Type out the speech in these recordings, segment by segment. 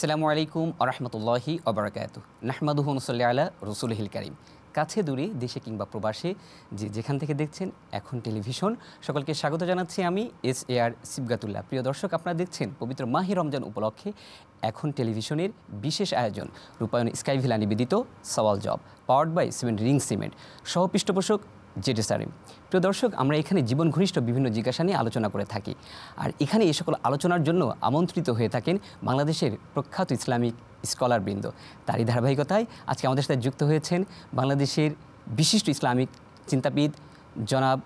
আসসালামু আলাইকুম আরহামতুল্লাহি আবরাকাতুহু নাহমাদুহু ওয়া নুসাল্লি আলা রাসূলিহিল কারীম। কাছে দূরে দেশে কিংবা প্রবাসে যেখান থেকে দেখছেন এখন টেলিভিশন, সকলকে স্বাগত জানাচ্ছি আমি SAR সিবগাতুল্লাহ। প্রিয় দর্শক, আপনারা দেখছেন পবিত্র মাহে রমজান উপলক্ষে এখন টেলিভিশনের বিশেষ আয়োজন রূপায়ণ স্কাইভিলা নিবেদিত সওয়াল জব পাওয়ার্ড বাই 7 রিং সিমেন্ট, সহ পৃষ্ঠপোষক ZSRM। প্রিয় দর্শক, আমরা এখানে জীবন ঘনিষ্ঠ বিভিন্ন জিজ্ঞাসা নিয়ে আলোচনা করে থাকি, আর এখানে এই সকল আলোচনার জন্য আমন্ত্রিত হয়ে থাকেন বাংলাদেশের প্রখ্যাত ইসলামিক স্কলারবৃন্দ। তারই ধারাবাহিকতায় আজকে আমাদের সাথে যুক্ত হয়েছেন বাংলাদেশের বিশিষ্ট ইসলামিক চিন্তাবিদ জনাব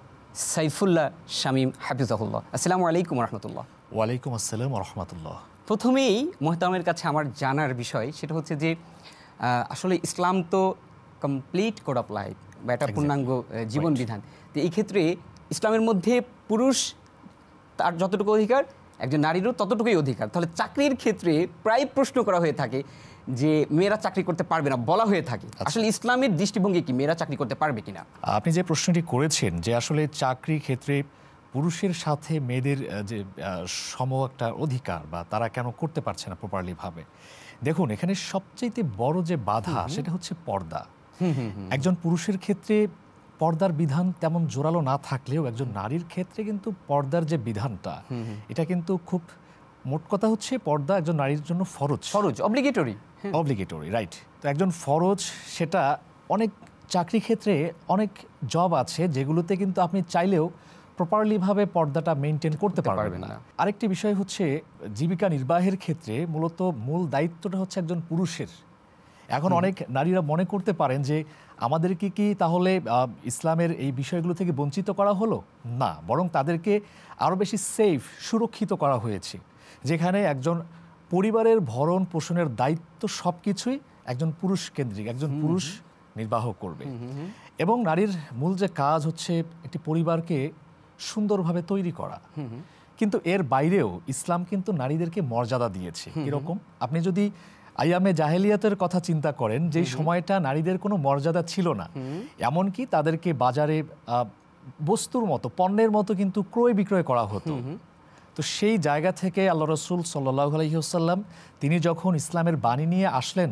সাইফুল্লাহ শামীম হাফিজাহুল্লাহ। আসসালামু আলাইকুম রহমতুল্লাহ। ওয়ালাইকুম আসসালাম রহমতুল্লাহ। প্রথমেই মোহতারামের কাছে আমার জানার বিষয় সেটা হচ্ছে যে আসলে ইসলাম তো কমপ্লিট কোড অফ লাইফ বা একটা পূর্ণাঙ্গ জীবন বিধান। তো এই ক্ষেত্রে ইসলামের মধ্যে পুরুষ তার যতটুকু অধিকার, একজন নারীরও ততটুকুই অধিকার। তাহলে চাকরির ক্ষেত্রে প্রায় প্রশ্ন করা হয়ে থাকে যে মেয়েরা চাকরি করতে পারবে না, বলা হয়ে থাকে। আসলে ইসলামের দৃষ্টিভঙ্গি কি, মেয়েরা চাকরি করতে পারবে কিনা? আপনি যে প্রশ্নটি করেছেন যে আসলে চাকরি ক্ষেত্রে পুরুষের সাথে মেয়েদের যে সম একটা অধিকার বা তারা কেন করতে পারছে না প্রপারলি ভাবে, দেখুন এখানে সবচেয়ে বড় যে বাধা সেটা হচ্ছে পর্দা। একজন পুরুষের ক্ষেত্রে পর্দার বিধান তেমন জোরালো না থাকলেও একজন নারীর ক্ষেত্রে কিন্তু পর্দার যে বিধানটা এটা কিন্তু খুব, মোট কথা হচ্ছে পর্দা একজন নারীর জন্য ফরজ, অব্লিগেটরি, রাইট। তো একজন ফরজ, সেটা অনেক চাকরি ক্ষেত্রে অনেক জব আছে যেগুলোতে কিন্তু আপনি চাইলেও প্রপারলি ভাবে পর্দাটা মেনটেন করতে পারবেন না। আরেকটি বিষয় হচ্ছে জীবিকা নির্বাহের ক্ষেত্রে মূলত মূল দায়িত্বটা হচ্ছে একজন পুরুষের। এখন অনেক নারীরা মনে করতে পারেন যে আমাদেরকে কি তাহলে ইসলামের এই বিষয়গুলো থেকে বঞ্চিত করা হলো? না, বরং তাদেরকে আরও বেশি সেফ, সুরক্ষিত করা হয়েছে, যেখানে একজন পরিবারের ভরণ পোষণের দায়িত্ব সব কিছুই একজন পুরুষ কেন্দ্রিক, একজন পুরুষ নির্বাহ করবে। এবং নারীর মূল যে কাজ হচ্ছে একটি পরিবারকে সুন্দরভাবে তৈরি করা। কিন্তু এর বাইরেও ইসলাম কিন্তু নারীদেরকে মর্যাদা দিয়েছে। এরকম আপনি যদি আইয়ামে জাহেলিয়াতের কথা চিন্তা করেন, যে সময়টা নারীদের কোনো মর্যাদা ছিল না, এমনকি তাদেরকে বাজারে বস্তুর মতো, পণ্যের মতো কিন্তু ক্রয় বিক্রয় করা হতো। তো সেই জায়গা থেকে আল্লাহ রসুল সাল্লাল্লাহু আলাইহি ওয়াসাল্লাম তিনি যখন ইসলামের বাণী নিয়ে আসলেন,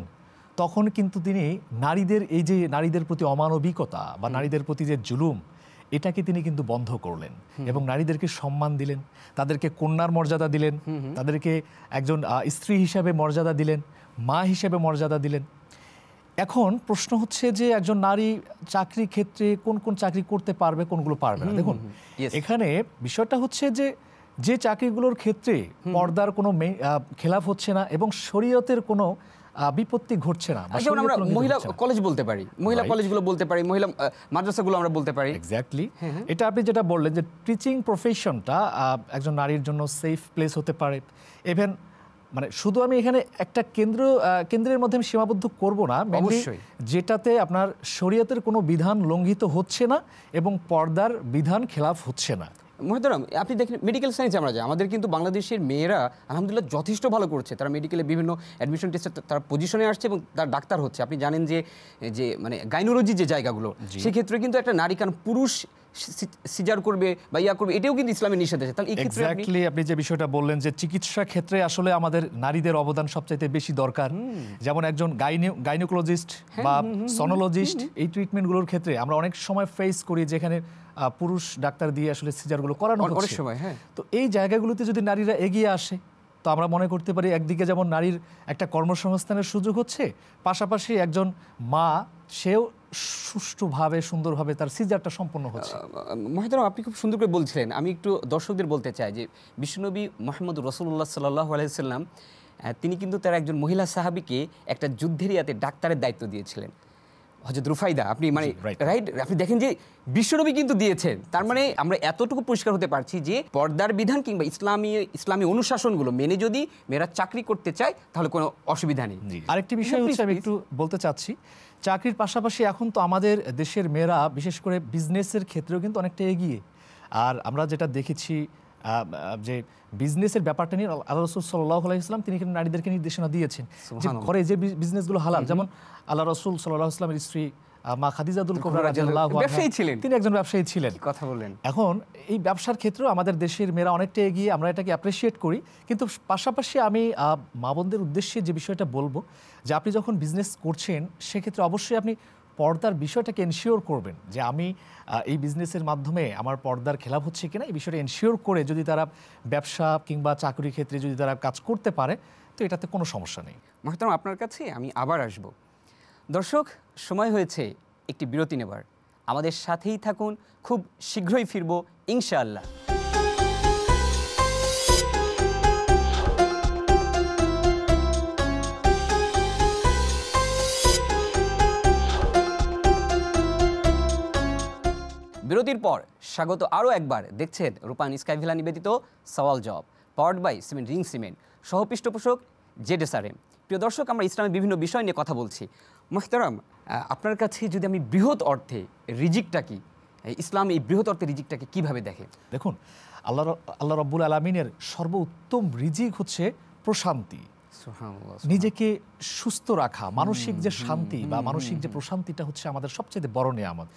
তখন কিন্তু তিনি নারীদের এই যে নারীদের প্রতি অমানবিকতা বা নারীদের প্রতি যে জুলুম, এটাকে তিনি কিন্তু বন্ধ করলেন এবং নারীদেরকে সম্মান দিলেন, তাদেরকে কন্যার মর্যাদা দিলেন, তাদেরকে একজন স্ত্রী হিসাবে মর্যাদা দিলেন, মা হিসেবে মর্যাদা দিলেন। এখন প্রশ্ন হচ্ছে যে একজন নারী চাকরি ক্ষেত্রে কোন কোন চাকরি করতে পারবে, কোনগুলো পারবে না। দেখুন এখানে বিষয়টা হচ্ছে যে যে চাকরিগুলোর ক্ষেত্রে পর্দার কোনো খেলাফ হচ্ছে না এবং শরীয়তের কোনো বিপত্তি ঘটছে না, যেমন আমরা মহিলা কলেজ বলতে পারি, মহিলা কলেজগুলো বলতে পারি, মহিলা মাদ্রাসাগুলো আমরা বলতে পারি। এক্স্যাক্টলি, এটা আপনি যেটা বললেন যে টিচিং প্রফেশনটা একজন নারীর জন্য সেফ প্লেস হতে পারে। ইভেন মানে শুধু আমি এখানে একটা কেন্দ্রের মধ্যে আমি সীমাবদ্ধ করব না, যেটাতে আপনার শরীয়তের কোনো বিধান লঙ্ঘিত হচ্ছে না এবং পর্দার বিধান খেলাফ হচ্ছে না। মহতরম, আপনি দেখেন মেডিকেল সায়েন্সে আমরা যাই, আমাদের কিন্তু বাংলাদেশের মেয়েরা আলহামদুলিল্লাহ যথেষ্ট ভালো করছে। তারা মেডিকেলে বিভিন্ন অ্যাডমিশন টেস্টে তারা পজিশনে আসছে এবং তার ডাক্তার হচ্ছে। আপনি জানেন যে যে মানে গাইনোলজি যে জায়গাগুলো, সেক্ষেত্রে কিন্তু একটা নারী, কারণ পুরুষ সিজার করবে বা ইয়া করবে, এটাও কিন্তু ইসলামের নিষেধ আছে। তাহলে এক্স্যাক্টলি আপনি যে বিষয়টা বললেন যে চিকিৎসা ক্ষেত্রে আসলে আমাদের নারীদের অবদান সবচাইতে বেশি দরকার। যেমন একজন গাইনোকোলজিস্ট বা সনোলজিস্ট, এই ট্রিটমেন্টগুলোর ক্ষেত্রে আমরা অনেক সময় ফেস করি যেখানে পুরুষ ডাক্তার দিয়ে আসলে সিজারগুলো করানো অনেক সময়। তো এই জায়গাগুলোতে যদি নারীরা এগিয়ে আসে, তো আমরা মনে করতে পারি একদিকে যেমন নারীর একটা কর্মসংস্থানের সুযোগ হচ্ছে, পাশাপাশি একজন মা সেও সুষ্ঠুভাবে সুন্দরভাবে তার সিজারটা সম্পন্ন হচ্ছে। মহতরম, আপনি খুব সুন্দর করে বলছিলেন। আমি একটু দর্শকদের বলতে চাই যে বিশ্বনবী মুহাম্মদ রাসূলুল্লাহ সাল্লাল্লাহু আলাইহি ওয়াসাল্লাম তিনি কিন্তু তার একজন মহিলা সাহাবীকে একটা যুদ্ধের ইয়াতে ডাক্তারের দায়িত্ব দিয়েছিলেন, হযরত রুফাইদা। আপনি মানে রাইট, আপনি দেখেন যে বিশ্বনবী কিন্তু দিয়েছেন। তার মানে আমরা এতটুকু পরিষ্কার হতে পারছি যে পর্দার বিধান কিংবা ইসলামী অনুশাসনগুলো মেনে যদি মেয়েরা চাকরি করতে চায় তাহলে কোনো অসুবিধা নেই। আরেকটি বিষয় হচ্ছে আমি একটু বলতে চাচ্ছি, চাকরির পাশাপাশি এখন তো আমাদের দেশের মেয়েরা বিশেষ করে বিজনেসের ক্ষেত্রেও কিন্তু অনেকটা এগিয়ে। আর আমরা যেটা দেখেছি যে বিজনেসের ব্যাপারটা নিয়ে আল্লাহ রাসূল সাল্লাল্লাহু আলাইহি ওয়াসাল্লাম তিনি নারীদেরকে নির্দেশনা দিয়েছেন যে ঘরে যে বিজনেসগুলো হালাল, যেমন আল্লাহ রাসূল সাল্লাল্লাহু আলাইহি ওয়াসাল্লামের স্ত্রী মা খাদিজাতুল কুবরা রাদিয়াল্লাহু আনহা ব্যবসায়ী ছিলেন, তিনি একজন ব্যবসায়ী ছিলেন। কথা বলেন। এখন এই ব্যবসার ক্ষেত্রেও আমাদের দেশের মেয়েরা অনেকটা এগিয়ে, আমরা এটাকে অ্যাপ্রিসিয়েট করি। কিন্তু পাশাপাশি আমি মা বোনদের উদ্দেশ্যে যে বিষয়টা বলবো, যে আপনি যখন বিজনেস করছেন সেক্ষেত্রে অবশ্যই আপনি পর্দার বিষয়টাকে এনশিওর করবেন, যে আমি এই বিজনেসের মাধ্যমে আমার পর্দার খেলাপ হচ্ছে কিনা এই বিষয়টা এনশিওর করে যদি তারা ব্যবসা কিংবা চাকরির ক্ষেত্রে যদি তারা কাজ করতে পারে, তো এটাতে কোনো সমস্যা নেই। মোহতারাম, আপনার কাছে আমি আবার আসব। দর্শক, সময় হয়েছে একটি বিরতি নেবার। আমাদের সাথেই থাকুন, খুব শীঘ্রই ফিরব ইনশাআল্লাহ। বিরতির পর স্বাগত আরও একবার। দেখছেন রূপায়ণ স্কাই ভিলা নিবেদিত সওয়াল জব, powered by cement ring cement, সহ পৃষ্ঠপোষক জেডএসআরএম। প্রিয় দর্শক, আমরা ইসলামের বিভিন্ন বিষয় নিয়ে কথা বলছি। মোহতারাম, আপনার কাছে যদি আমি বৃহৎ অর্থে রিজিকটা কি, ইসলাম এই বৃহৎ অর্থে রিজিকটাকে কিভাবে দেখে? দেখুন, আল্লাহ রাব্বুল আলামিনের সর্বোত্তম রিজিক হচ্ছে প্রশান্তি, নিজেকে সুস্থ রাখা, মানসিক যে শান্তি বা মানসিক যে প্রশান্তিটা হচ্ছে আমাদের সবচেয়ে বড় নিয়ামত।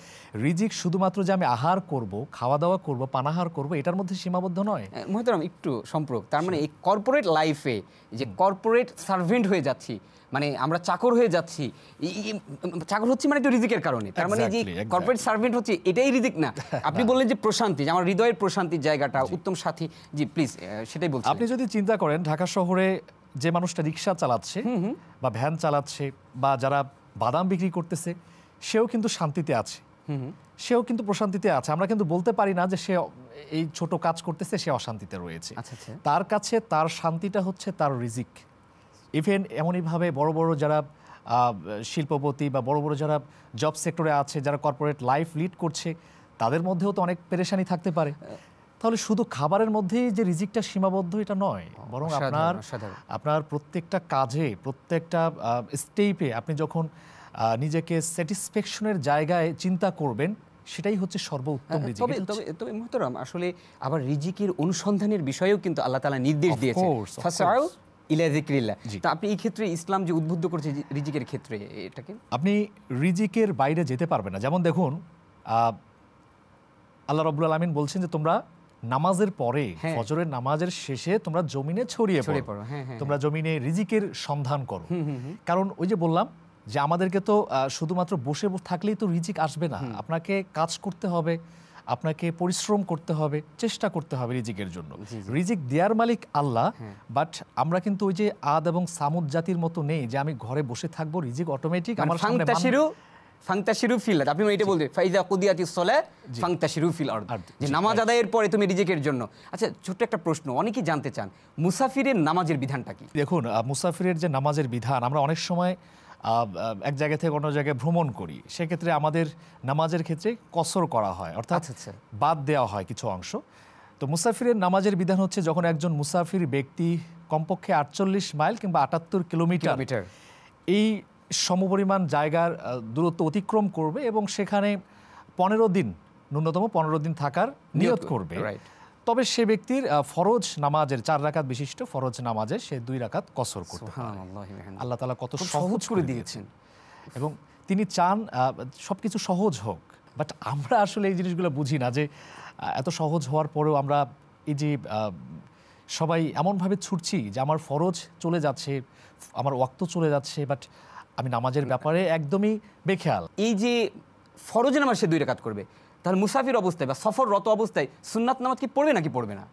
রিজিক শুধুমাত্র যে আমি আহার করব, খাওয়া দাওয়া করব, পানাহার করব, এটার মধ্যে সীমাবদ্ধ নয়। মোহতারাম, একটু সম্পর্ক, তার মানে এই কর্পোরেট লাইফে যে কর্পোরেট সার্ভেন্ট হয়ে যাচ্ছি, মানে আমরা চাকর হয়ে যাচ্ছি, চাকর হচ্ছে মানে একটু রিজিকের কারণে, তার মানে যে কর্পোরেট সার্ভেন্ট হচ্ছে এটাই রিজিক না। আপনি বললেন যে প্রশান্তি, যে আমার হৃদয়ের প্রশান্তির জায়গাটা, উত্তম সাথী, জি প্লিজ সেটাই বলছি। আপনি যদি চিন্তা করেন, ঢাকা শহরে যে মানুষটা রিক্সা চালাচ্ছে বা ভ্যান চালাচ্ছে বা যারা বাদাম বিক্রি করতেছে, সেও কিন্তু শান্তিতে আছে, সেও কিন্তু প্রশান্তিতে আছে। আমরা কিন্তু বলতে পারি না যে সে এই ছোট কাজ করতেছে, সে অশান্তিতে রয়েছে। তার কাছে তার শান্তিটা হচ্ছে তার রিজিক। ইভেন এমনইভাবে বড় বড় যারা শিল্পপতি বা বড় বড় যারা জব সেক্টরে আছে, যারা কর্পোরেট লাইফ লিড করছে, তাদের মধ্যেও তো অনেক পেরেশানি থাকতে পারে। তাহলে শুধু খাবারের মধ্যেই যে রিজিকটা সীমাবদ্ধ এটা নয়, বরং আপনার প্রত্যেকটা কাজে, প্রত্যেকটা স্টেপে আপনি যখন নিজেকে স্যাটিসফ্যাকশনের জায়গায় চিন্তা করবেন, সেটাই হচ্ছে সর্বোত্তম রিজিক। তবে মোহতারাম, আসলে আবার রিজিকের অনুসন্ধানের বিষয়েও কিন্তু আল্লাহ তাআলা নির্দেশ দিয়েছেন, ফাসআউ ইলা যিকরিল্লাহ। তা আপনি এই ক্ষেত্রে ইসলাম যে উদ্বুদ্ধ করেছে রিজিকের ক্ষেত্রে, এটাকে আপনি রিজিকের বাইরে যেতে পারবেন না। যেমন দেখুন, আল্লাহ রাব্বুল আলামিন বলছেন যে তোমরা নামাজের পরে, ফজরের নামাজের শেষে তোমরা জমিনে ছড়িয়ে পড়ো, তোমরা জমিনে রিজিকের সন্ধান করো। কারণ ওই যে বললাম যে আমাদেরকে তো শুধুমাত্র বসে থাকলেই তো রিজিক আসবে না, আপনাকে কাজ করতে হবে, আপনাকে পরিশ্রম করতে হবে, চেষ্টা করতে হবে রিজিকের জন্য। রিজিক দেয়ার মালিক আল্লাহ, বাট আমরা কিন্তু ওই যে আদ এবং সামুদ জাতির মতো নেই যে আমি ঘরে বসে থাকবো, রিজিক অটোমেটিক আমার সামনে। ফাংতাশিরু ফিল আরদ, আপনি এটা বলতে ফাইজা কুদিয়াতিস সালাহ ফাংতাশিরু ফিল আরদ, যে নামাজ আদায়ের পরে তুমি রিজিকের জন্য। আচ্ছা, ছোট্ট একটা প্রশ্ন, অনেকেই জানতে চান মুসাফিরের নামাজের বিধানটা কি? দেখুন, মুসাফিরের যে নামাজের বিধান, আমরা অনেক সময় এক জায়গা থেকে অন্য জায়গায় ভ্রমণ করি, সেক্ষেত্রে আমাদের নামাজের ক্ষেত্রে কসর করা হয়, অর্থাৎ বাদ দেওয়া হয় কিছু অংশ। তো মুসাফিরের নামাজের বিধান হচ্ছে, যখন একজন মুসাফির ব্যক্তি কমপক্ষে 48 মাইল কিংবা 78 কিলোমিটার এই সমপরিমাণ জায়গার দূরত্ব অতিক্রম করবে এবং সেখানে 15 দিন, ন্যূনতম 15 দিন থাকার নিয়ত করবে, তবে সে ব্যক্তির ফরজ নামাজের 4 রাকাত বিশিষ্ট ফরজ নামাজে সে 2 রাকাত কসর করতে পারে। আল্লাহ তাআলা কত সহজ করে দিয়েছেন, এবং তিনি চান সবকিছু সহজ হোক। বাট আমরা আসলে এই জিনিসগুলো বুঝি না, যে এত সহজ হওয়ার পরেও আমরা এই যে সবাই এমনভাবে ছুটছি যে আমার ফরজ চলে যাচ্ছে, আমার ওয়াক্ত চলে যাচ্ছে, বাট আমি নামাজের ব্যাপারে একদমই বেখেয়াল। এই যে ফরজ নামাজ সে 2 রাকাত করবে, তাহলে মুসাফির অবস্থায় বা সফররত অবস্থায় সুন্নাত নামাজ কি পড়বে নাকি পড়বে না?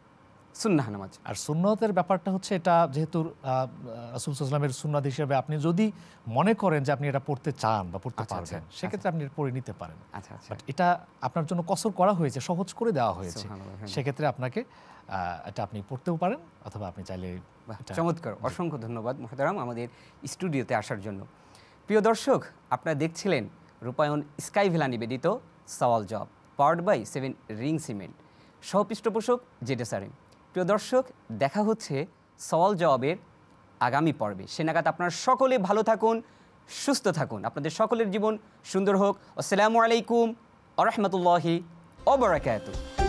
সুন্নাহ নামাজ। আর সুন্নতের ব্যাপারটা হচ্ছে, এটা যেহেতু রাসূল সাল্লাল্লাহু আলাইহি ওয়াসাল্লামের সুন্নাত হিসেবে আপনি যদি মনে করেন যে আপনি এটা পড়তে চান বা পড়তে পারবেন, সেক্ষেত্রে আপনি পড়ে নিতে পারেন। বাট এটা আপনার জন্য কসর করা হয়েছে, সহজ করে দেওয়া হয়েছে, সেক্ষেত্রে আপনাকে এটা আপনি পড়তেও পারেন, অথবা আপনি চাইলে। চমৎকার, অসংখ্য ধন্যবাদ মুহতারাম আমাদের স্টুডিওতে আসার জন্য। প্রিয় দর্শক, আপনারা দেখছিলেন রূপায়ণ স্কাই ভিলা নিবেদিত সওয়াল জব, পাওয়ার্ড বাই 7 রিং সিমেন্ট, সহ পৃষ্ঠপোষক জেডএসআরএম। প্রিয় দর্শক, দেখা হচ্ছে সওয়াল জবাবের আগামী পর্বে। সে নাগাদ আপনারা সকলে ভালো থাকুন, সুস্থ থাকুন, আপনাদের সকলের জীবন সুন্দর হোক। আসসালামু আলাইকুম ওয়া রাহমাতুল্লাহি ওয়া বারাকাতুহু।